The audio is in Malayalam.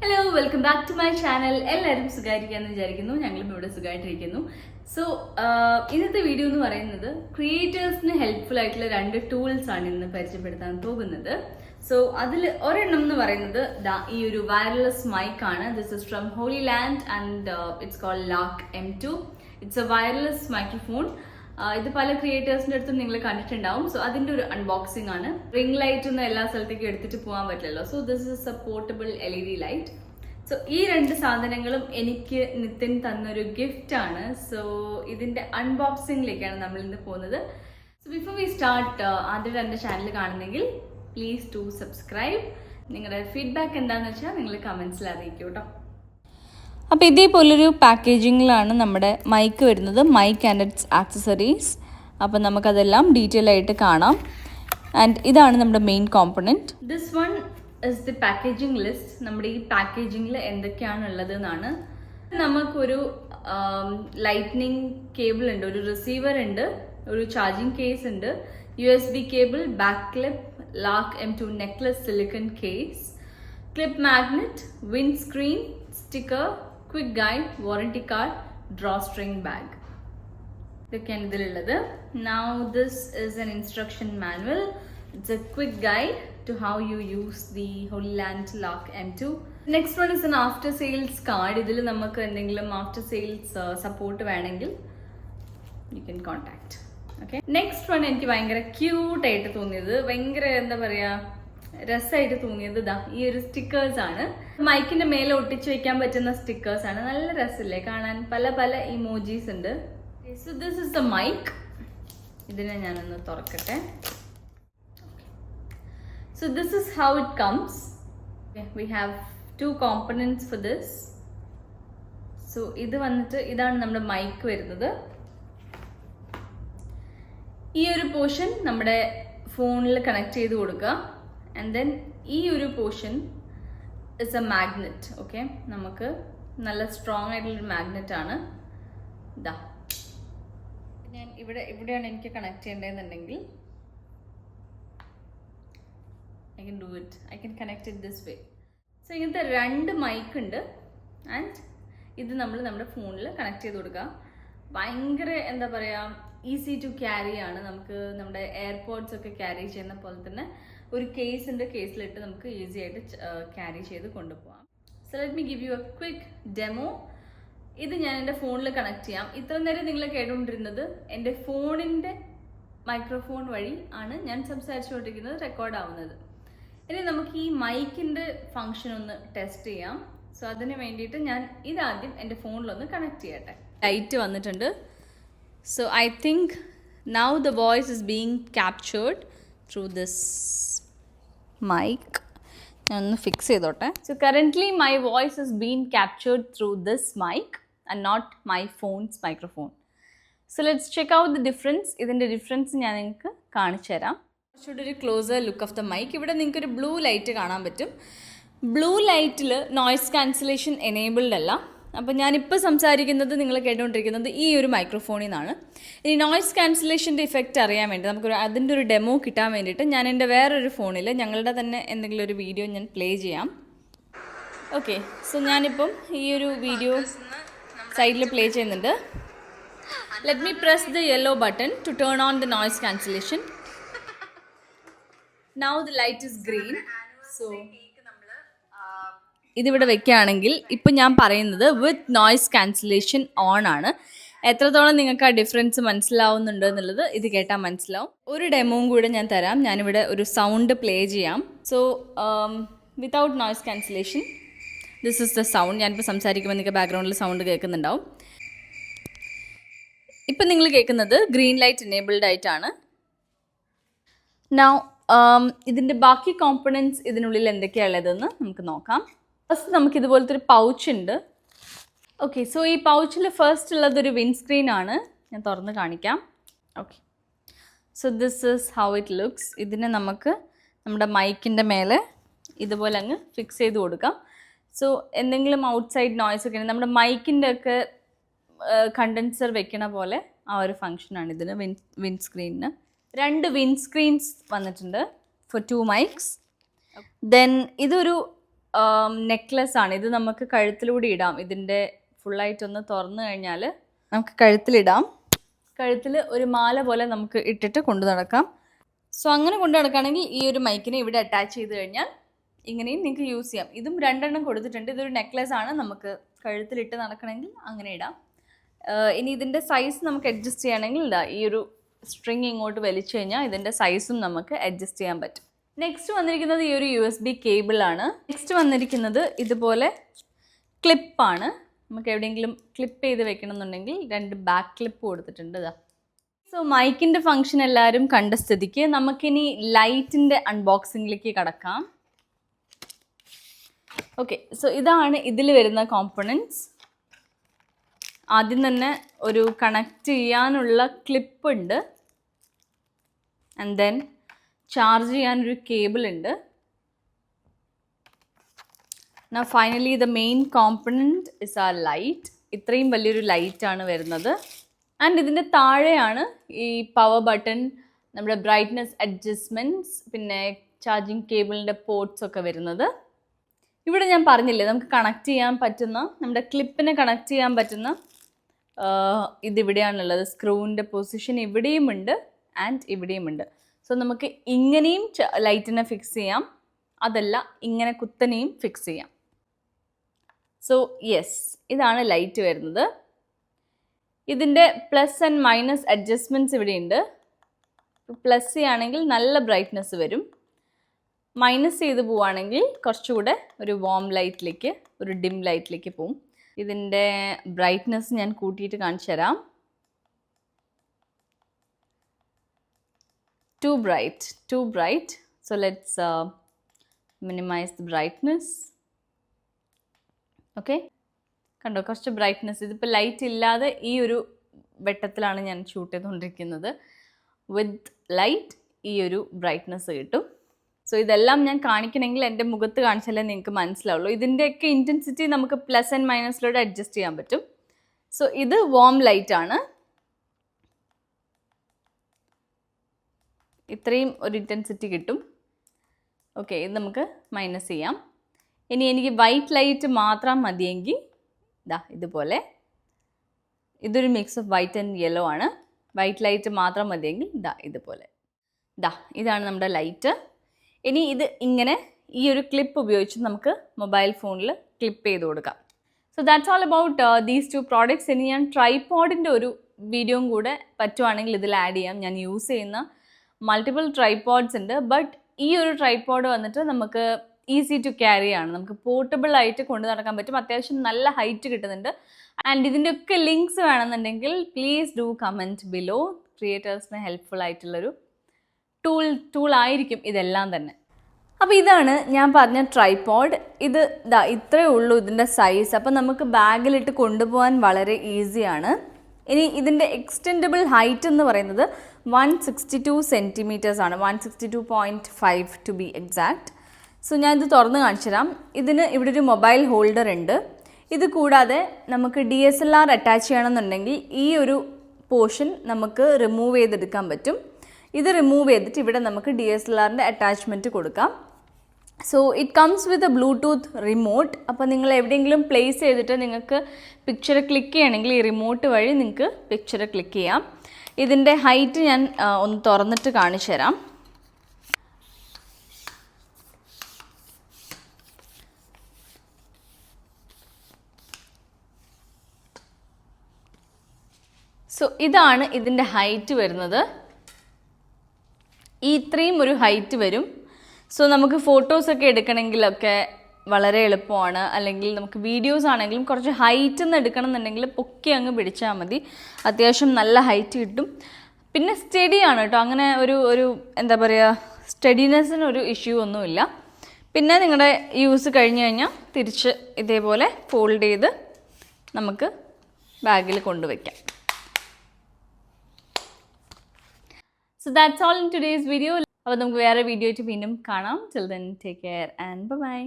Hello, welcome back to my channel. എല്ലാവരും സുഖമായിരിക്കാമെന്ന് വിചാരിക്കുന്നു. ഞങ്ങളും ഇവിടെ സുഖമായിട്ടിരിക്കുന്നു. സോ ഇന്നത്തെ വീഡിയോ എന്ന് പറയുന്നത് ക്രിയേറ്റേഴ്സിന് ഹെൽപ്ഫുൾ ആയിട്ടുള്ള 2 ടൂൾസ് ആണ് ഇന്ന് പരിചയപ്പെടുത്താൻ പോകുന്നത്. സോ അതിൽ ഒരെണ്ണം എന്ന് പറയുന്നത് ഈ ഒരു വയർലെസ് മൈക്ക് ആണ്. This is from Hollyland and it's called Lark M2. It's a wireless microphone. ഇത് പല ക്രിയേറ്റേഴ്സിൻ്റെ അടുത്തും നിങ്ങൾ കണ്ടിട്ടുണ്ടാവും. സോ അതിൻ്റെ ഒരു അൺബോക്സിംഗ് ആണ്. റിംഗ് ലൈറ്റ് ഒന്നും എല്ലാ സ്ഥലത്തേക്കും എടുത്തിട്ട് പോകാൻ പറ്റില്ലല്ലോ. So this is A portable LED light. So ഈ 2 സാധനങ്ങളും എനിക്ക് നിതിൻ തന്നൊരു ഗിഫ്റ്റ് ആണ്. സോ ഇതിൻ്റെ അൺബോക്സിംഗിലേക്കാണ് നമ്മൾ ഇന്ന് പോകുന്നത്. സോ ബിഫോർ വി സ്റ്റാർട്ട്, ആദ്യം എൻ്റെ ചാനൽ കാണുന്നെങ്കിൽ പ്ലീസ് ടു സബ്സ്ക്രൈബ്. നിങ്ങളുടെ ഫീഡ്ബാക്ക് എന്താണെന്ന് വെച്ചാൽ നിങ്ങൾ കമൻസിൽ അറിയിക്കൂ കേട്ടോ. അപ്പോൾ ഇതേപോലൊരു പാക്കേജിങ്ങിലാണ് നമ്മുടെ മൈക്ക് വരുന്നത്, മൈക്ക് ആൻഡ് ഇറ്റ്സ് ആക്സസറീസ്. അപ്പോൾ നമുക്കതെല്ലാം ഡീറ്റെയിൽ ആയിട്ട് കാണാം. ആൻഡ് ഇതാണ് നമ്മുടെ main component. This one is the packaging list. നമ്മുടെ ഈ പാക്കേജിങ്ങിൽ എന്തൊക്കെയാണ് ഉള്ളത് എന്നാണ്. നമുക്കൊരു ലൈറ്റ്നിങ് കേബിൾ ഉണ്ട്, ഒരു റിസീവർ ഉണ്ട്, ഒരു ചാർജിങ് കേസ് ഉണ്ട്, USB കേബിൾ, ബാക്ക് ക്ലിപ്പ്, ലാക്ക് M2 necklace silicone case, clip magnet, windscreen, sticker, quick guide, warranty card, drawstring bag. ഇതൊക്കെയാണ് ഇതിലുള്ളത്. Now this is an instruction manual. It's a quick guide to how you use the Holyland Lock M2. Next one is an after sales card. ഇതിൽ നമുക്ക് എന്തെങ്കിലും ആഫ്റ്റർ സെയിൽസ് സപ്പോർട്ട് വേണമെങ്കിൽ you can contact. Okay. Next one എനിക്ക് ഭയങ്കര ക്യൂട്ടായിട്ട് തോന്നിയത്, ഭയങ്കര എന്താ പറയാ രസമായിട്ട് തോന്നിയത് ഈ ഒരു സ്റ്റിക്കേഴ്സ് ആണ്. മൈക്കിന്റെ മേലെ ഒട്ടിച്ച് വെക്കാൻ പറ്റുന്ന സ്റ്റിക്കേഴ്സ് ആണ്. നല്ല രസമില്ലേ കാണാൻ? പല പല ഇമോജീസ് ഉണ്ട്. So this is the mic. ഇതിനെ ഞാനൊന്ന് തുറക്കട്ടെ. So this is how it comes. Okay, we have 2 components for this. So ഇത് വന്നിട്ട് ഇതാണ് നമ്മുടെ മൈക്ക് വരുന്നത്. ഈ ഒരു പോർഷൻ നമ്മുടെ ഫോണിൽ കണക്ട് ചെയ്ത് കൊടുക്കുക. ആൻഡ് ദെൻ ഈ ഒരു portion is A magnet. Okay, നമുക്ക് നല്ല സ്ട്രോങ് ആയിട്ടുള്ളൊരു മാഗ്നറ്റ് ആണ്. ഇതാ ഞാൻ ഇവിടെയാണ് എനിക്ക് connect ചെയ്യേണ്ടതെന്നുണ്ടെങ്കിൽ I can do it. I can connect it this way. So ഇങ്ങനത്തെ 2 മൈക്ക് ഉണ്ട്. ആൻഡ് ഇത് നമ്മൾ നമ്മുടെ ഫോണിൽ കണക്ട് ചെയ്ത് കൊടുക്കുക. ഭയങ്കര എന്താ പറയുക ഈസി ടു ക്യാരി ആണ്. നമുക്ക് നമ്മുടെ എയർപോഡ്സ് ഒക്കെ ക്യാരി ചെയ്യുന്ന പോലെ തന്നെ ഒരു കേസ് ഉണ്ട്. കേസിലിട്ട് നമുക്ക് ഈസി ആയിട്ട് ക്യാരി ചെയ്ത് കൊണ്ടുപോകാം. So let me give you A quick demo. ഇത് ഞാൻ എൻ്റെ ഫോണിൽ കണക്ട് ചെയ്യാം. ഇത്ര നേരം നിങ്ങൾ കേട്ടുകൊണ്ടിരുന്നത് എൻ്റെ ഫോണിൻ്റെ മൈക്രോഫോൺ വഴി ആണ് ഞാൻ സംസാരിച്ചുകൊണ്ടിരിക്കുന്നത് റെക്കോർഡ് ആവുന്നത്. ഇനി നമുക്ക് ഈ മൈക്കിൻ്റെ ഫങ്ഷൻ ഒന്ന് ടെസ്റ്റ് ചെയ്യാം. സോ അതിന് വേണ്ടിയിട്ട് ഞാൻ ഇതാദ്യം എൻ്റെ ഫോണിലൊന്ന് കണക്ട് ചെയ്യട്ടെ. ലൈറ്റ് വന്നിട്ടുണ്ട്. So I think now the voice is being captured through this mic. ഞാനൊന്ന് ഫിക്സ് ചെയ്തോട്ടെ. So currently my voice is being captured through this mic and not my phone's microphone. So let's check out the difference. ഇതിൻ്റെ ഡിഫറൻസ് ഞാൻ നിങ്ങൾക്ക് കാണിച്ചു തരാം. കുറച്ചുകൂടി ഒരു closer look of the mic. ഇവിടെ നിങ്ങൾക്കൊരു ബ്ലൂ ലൈറ്റ് കാണാൻ പറ്റും. ബ്ലൂ ലൈറ്റിൽ നോയ്സ് ക്യാൻസലേഷൻ എനേബിൾഡ് അല്ല. അപ്പോൾ ഞാനിപ്പോൾ സംസാരിക്കുന്നത് നിങ്ങൾ കേട്ടുകൊണ്ടിരിക്കുന്നത് ഈ ഒരു മൈക്രോഫോണിൽ നിന്നാണ്. ഇനി നോയ്സ് ക്യാൻസലേഷൻ്റെ ഇഫക്റ്റ് അറിയാൻ വേണ്ടി അതിൻ്റെ ഒരു ഡെമോ കിട്ടാൻ വേണ്ടിയിട്ട് ഞാൻ എൻ്റെ വേറൊരു ഫോണിൽ ഞങ്ങളുടെ തന്നെ എന്തെങ്കിലും ഒരു വീഡിയോ ഞാൻ പ്ലേ ചെയ്യാം. ഓക്കെ, സോ ഞാനിപ്പം ഈ ഒരു വീഡിയോ സൈഡിൽ പ്ലേ ചെയ്യുന്നുണ്ട്. Let me press the yellow button to turn on the noise cancellation. Now the light is green. So ഇതിവിടെ വെക്കുകയാണെങ്കിൽ ഇപ്പം ഞാൻ പറയുന്നത് വിത്ത് നോയ്സ് ക്യാൻസലേഷൻ ഓൺ ആണ്. എത്രത്തോളം നിങ്ങൾക്ക് ആ ഡിഫറൻസ് മനസ്സിലാവുന്നുണ്ട് എന്നുള്ളത് ഇത് കേട്ടാൽ മനസ്സിലാവും. ഒരു ഡെമോയും കൂടെ ഞാൻ തരാം. ഞാനിവിടെ ഒരു സൗണ്ട് പ്ലേ ചെയ്യാം. So without noise cancellation this is the sound. ഞാനിപ്പോൾ സംസാരിക്കുമ്പോൾ നിങ്ങൾക്ക് ബാക്ക്ഗ്രൗണ്ടിൽ സൗണ്ട് കേൾക്കുന്നുണ്ടാവും. ഇപ്പം നിങ്ങൾ കേൾക്കുന്നത് ഗ്രീൻ ലൈറ്റ് എനേബിൾഡ് ആയിട്ടാണ്. നൗ ഇതിൻ്റെ ബാക്കി കോമ്പണൻറ്റ്സ് ഇതിനുള്ളിൽ എന്തൊക്കെയാണ് ഉള്ളതെന്ന് നമുക്ക് നോക്കാം. ഫസ്റ്റ് നമുക്ക് ഇതുപോലത്തെ ഒരു പൗച്ച് ഉണ്ട്. ഓക്കെ, സോ ഈ പൗച്ചിൽ ഫസ്റ്റ് ഉള്ളതൊരു വിൻഡ് സ്ക്രീൻ ആണ്. ഞാൻ തുറന്ന് കാണിക്കാം. Okay, so this is how it looks. ഇതിനെ നമുക്ക് നമ്മുടെ മൈക്കിൻ്റെ മേലെ ഇതുപോലെ അങ്ങ് ഫിക്സ് ചെയ്ത് കൊടുക്കാം. സോ എന്തെങ്കിലും ഔട്ട്സൈഡ് നോയ്സ് ഒക്കെ നമ്മുടെ മൈക്കിൻ്റെ ഒക്കെ കണ്ടൻസർ വെക്കണ പോലെ ആ ഒരു ഫങ്ഷനാണ് ഇതിന് വിൻഡ് സ്ക്രീനിന്. 2 വിൻഡ് സ്ക്രീൻസ് വന്നിട്ടുണ്ട് ഫോർ 2 മൈക്സ്. ദെൻ ഇതൊരു നെക്ലസ് ആണ്. ഇത് നമുക്ക് കഴുത്തിലൂടെ ഇടാം. ഇതിൻ്റെ ഫുള്ളായിട്ടൊന്ന് തുറന്നു കഴിഞ്ഞാൽ നമുക്ക് കഴുത്തിലിടാം. കഴുത്തിൽ ഒരു മാല പോലെ നമുക്ക് ഇട്ടിട്ട് കൊണ്ടു നടക്കാം. സോ അങ്ങനെ കൊണ്ടു നടക്കുകയാണെങ്കിൽ ഈ ഒരു മൈക്കിനെ ഇവിടെ അറ്റാച്ച് ചെയ്ത് കഴിഞ്ഞാൽ ഇങ്ങനെയും നിങ്ങൾക്ക് യൂസ് ചെയ്യാം. ഇതും 2 എണ്ണം കൊടുത്തിട്ടുണ്ട്. ഇതൊരു നെക്ലസ് ആണ്. നമുക്ക് കഴുത്തിലിട്ട് നടക്കണമെങ്കിൽ അങ്ങനെ ഇടാം. ഇനി ഇതിൻ്റെ സൈസ് നമുക്ക് അഡ്ജസ്റ്റ് ചെയ്യണമെങ്കിൽ ഇതാ ഈ ഒരു സ്ട്രിങ് ഇങ്ങോട്ട് വലിച്ചു കഴിഞ്ഞാൽ ഇതിൻ്റെ സൈസും നമുക്ക് അഡ്ജസ്റ്റ് ചെയ്യാൻ പറ്റും. നെക്സ്റ്റ് വന്നിരിക്കുന്നത് ഈ ഒരു USB കേബിളാണ്. നെക്സ്റ്റ് വന്നിരിക്കുന്നത് ഇതുപോലെ ക്ലിപ്പാണ്. നമുക്ക് എവിടെയെങ്കിലും ക്ലിപ്പ് ചെയ്ത് വെക്കണമെന്നുണ്ടെങ്കിൽ 2 ബാക്ക് ക്ലിപ്പ് കൊടുത്തിട്ടുണ്ട്. ഇതാ. സോ മൈക്കിൻ്റെ ഫങ്ഷൻ എല്ലാവരും കണ്ട സ്ഥിതിക്ക് നമുക്കിനി ലൈറ്റിൻ്റെ അൺബോക്സിങ്ങിലേക്ക് കടക്കാം. ഓക്കെ, സോ ഇതാണ് ഇതിൽ വരുന്ന കോമ്പണൻറ്റ്സ്. ആദ്യം തന്നെ ഒരു കണക്ട് ചെയ്യാനുള്ള ക്ലിപ്പ് ഉണ്ട്. ആൻഡ് ദെൻ ചാർജ് ചെയ്യാനൊരു കേബിൾ ഉണ്ട്. Now finally the main component is our light. ഇത്രയും വലിയൊരു ലൈറ്റാണ് വരുന്നത്. ആൻഡ് ഇതിൻ്റെ താഴെയാണ് ഈ പവർ ബട്ടൺ, നമ്മുടെ ബ്രൈറ്റ്നസ് അഡ്ജസ്റ്റ്മെൻറ്റ്സ്, പിന്നെ ചാർജിങ് കേബിളിൻ്റെ പോർട്ട്സ് ഒക്കെ വരുന്നത്. ഇവിടെ ഞാൻ പറഞ്ഞില്ലേ നമുക്ക് കണക്ട് ചെയ്യാൻ പറ്റുന്ന, നമ്മുടെ ക്ലിപ്പിനെ കണക്ട് ചെയ്യാൻ പറ്റുന്ന ഇതിവിടെയാണുള്ളത്. സ്ക്രൂവിൻ്റെ പൊസിഷൻ ഇവിടെയുമുണ്ട് ആൻഡ് ഇവിടെയുമുണ്ട്. സോ നമുക്ക് ഇങ്ങനെയും ലൈറ്റിനെ ഫിക്സ് ചെയ്യാം, അതല്ല ഇങ്ങനെ കുത്തനെയും ഫിക്സ് ചെയ്യാം. സോ യെസ്, ഇതാണ് ലൈറ്റ് വരുന്നത്. ഇതിൻ്റെ പ്ലസ് ആൻഡ് മൈനസ് അഡ്ജസ്റ്റ്മെൻറ്റ്സ് ഇവിടെയുണ്ട്. പ്ലസ് ചെയ്യുകയാണെങ്കിൽ നല്ല ബ്രൈറ്റ്നസ് വരും. മൈനസ് ചെയ്ത് പോവുകയാണെങ്കിൽ കുറച്ചുകൂടെ ഒരു വാം ലൈറ്റിലേക്ക്, ഒരു ഡിം ലൈറ്റിലേക്ക് പോവും. ഇതിൻ്റെ ബ്രൈറ്റ്നസ് ഞാൻ കൂട്ടിയിട്ട് കാണിച്ചു തരാം. Too bright. So let's minimize the brightness. Okay, കണ്ടോ കുറച്ച് ബ്രൈറ്റ്നസ്. ഇതിപ്പോൾ ലൈറ്റ് ഇല്ലാതെ ഈ ഒരു വെട്ടത്തിലാണ് ഞാൻ ഷൂട്ട് ചെയ്തുകൊണ്ടിരിക്കുന്നത്. വിത്ത് ലൈറ്റ് ഈ ഒരു ബ്രൈറ്റ്നസ് കിട്ടും. സോ ഇതെല്ലാം ഞാൻ കാണിക്കണമെങ്കിൽ എൻ്റെ മുഖത്ത് കാണിച്ചാലേ നിങ്ങൾക്ക് മനസ്സിലാവുള്ളൂ. ഇതിൻ്റെയൊക്കെ ഇൻറ്റൻസിറ്റി നമുക്ക് പ്ലസ് ആൻഡ് മൈനസിലൂടെ അഡ്ജസ്റ്റ് ചെയ്യാൻ പറ്റും. സോ ഇത് വാം ലൈറ്റ് ആണ്. ഇത്രയും ഒരു ഇൻറ്റൻസിറ്റി കിട്ടും. ഓക്കെ, ഇത് നമുക്ക് മൈനസ് ചെയ്യാം. ഇനി എനിക്ക് വൈറ്റ് ലൈറ്റ് മാത്രം മതിയെങ്കിൽ ഇതാ ഇതുപോലെ, ഇതൊരു mix of white and yellow ആണ്. വൈറ്റ് ലൈറ്റ് മാത്രം മതിയെങ്കിൽ ഇതാ ഇതുപോലെ. ഇതാണ് നമ്മുടെ ലൈറ്റ്. ഇനി ഇത് ഇങ്ങനെ ഈ ഒരു ക്ലിപ്പ് ഉപയോഗിച്ച് നമുക്ക് മൊബൈൽ ഫോണിൽ ക്ലിപ്പ് ചെയ്ത് കൊടുക്കാം. So that's all about these 2 products. ഇനി ഞാൻ ട്രൈപോഡിൻ്റെ ഒരു വീഡിയോയും കൂടെ പറ്റുവാണെങ്കിൽ ഇതിൽ ആഡ് ചെയ്യാം. ഞാൻ യൂസ് ചെയ്യുന്ന മൾട്ടിപ്പിൾ ട്രൈപോഡ്സ് ഉണ്ട്. ബട്ട് ഈ ഒരു ട്രൈപോഡ് വന്നിട്ട് നമുക്ക് ഈസി ടു ക്യാരി ആണ്. നമുക്ക് പോർട്ടബിൾ ആയിട്ട് കൊണ്ടു നടക്കാൻ പറ്റും. അത്യാവശ്യം നല്ല ഹൈറ്റ് കിട്ടുന്നുണ്ട്. ആൻഡ് ഇതിൻ്റെയൊക്കെ ലിങ്ക്സ് വേണമെന്നുണ്ടെങ്കിൽ പ്ലീസ് ഡു കമൻറ്റ് ബിലോ. ക്രിയേറ്റേഴ്സിന് ഹെൽപ്ഫുൾ ആയിട്ടുള്ളൊരു ടൂൾ ആയിരിക്കും ഇതെല്ലാം തന്നെ. അപ്പോൾ ഇതാണ് ഞാൻ പറഞ്ഞ ട്രൈപോഡ്. ഇത് ഇത്രയേ ഉള്ളൂ ഇതിൻ്റെ സൈസ്. അപ്പോൾ നമുക്ക് ബാഗിലിട്ട് കൊണ്ടുപോകാൻ വളരെ ഈസിയാണ്. ഇനി ഇതിൻ്റെ എക്സ്റ്റെൻഡബിൾ ഹൈറ്റ് എന്ന് പറയുന്നത് 162 സെൻറ്റിമീറ്റേഴ്സ് ആണ്. 162.5 ടു ബി എക്സാക്റ്റ്. സോ ഞാൻ ഇത് തുറന്ന് കാണിച്ചു തരാം. ഇതിന് ഇവിടെ ഒരു മൊബൈൽ ഹോൾഡർ ഉണ്ട്. ഇത് കൂടാതെ നമുക്ക് DSLR അറ്റാച്ച് ചെയ്യണമെന്നുണ്ടെങ്കിൽ ഈ ഒരു പോർഷൻ നമുക്ക് റിമൂവ് ചെയ്തെടുക്കാൻ പറ്റും. ഇത് റിമൂവ് ചെയ്തിട്ട് ഇവിടെ നമുക്ക് DSLRൻ്റെ അറ്റാച്ച്മെൻറ്റ് കൊടുക്കാം. So it comes with a Bluetooth remote. അപ്പോൾ നിങ്ങൾ എവിടെയെങ്കിലും പ്ലേസ് ചെയ്തിട്ട് നിങ്ങൾക്ക് പിക്ചർ ക്ലിക്ക് ചെയ്യണമെങ്കിൽ ഈ റിമോട്ട് വഴി നിങ്ങൾക്ക് പിക്ചർ ക്ലിക്ക് ചെയ്യാം. ഇതിൻ്റെ ഹൈറ്റ് ഞാൻ ഒന്ന് തുറന്നിട്ട് കാണിച്ചു തരാം. സോ ഇതാണ് ഇതിൻ്റെ ഹൈറ്റ് വരുന്നത്. ഇത്രയും ഒരു ഹൈറ്റ് വരും. സോ നമുക്ക് ഫോട്ടോസൊക്കെ എടുക്കണമെങ്കിലൊക്കെ വളരെ എളുപ്പമാണ്. അല്ലെങ്കിൽ നമുക്ക് വീഡിയോസ് ആണെങ്കിലും കുറച്ച് ഹൈറ്റിൽ നിന്ന് എടുക്കണം എന്നുണ്ടെങ്കിൽ പൊക്കി അങ്ങ് പിടിച്ചാൽ മതി. അത്യാവശ്യം നല്ല ഹൈറ്റ് കിട്ടും. പിന്നെ സ്റ്റഡിയാണ് കേട്ടോ. അങ്ങനെ ഒരു എന്താ പറയുക, സ്റ്റഡിനെസ്സിനൊരു ഇഷ്യൂ ഒന്നുമില്ല. പിന്നെ നിങ്ങളുടെ യൂസ് കഴിഞ്ഞ് കഴിഞ്ഞാൽ തിരിച്ച് ഇതേപോലെ ഫോൾഡ് ചെയ്ത് നമുക്ക് ബാഗിൽ കൊണ്ടുവയ്ക്കാം. So that's all in today's video. അപ്പോൾ നമുക്ക് വേറെ വീഡിയോ ആയിട്ട് വീണ്ടും കാണാം. Till then, take care and bye-bye.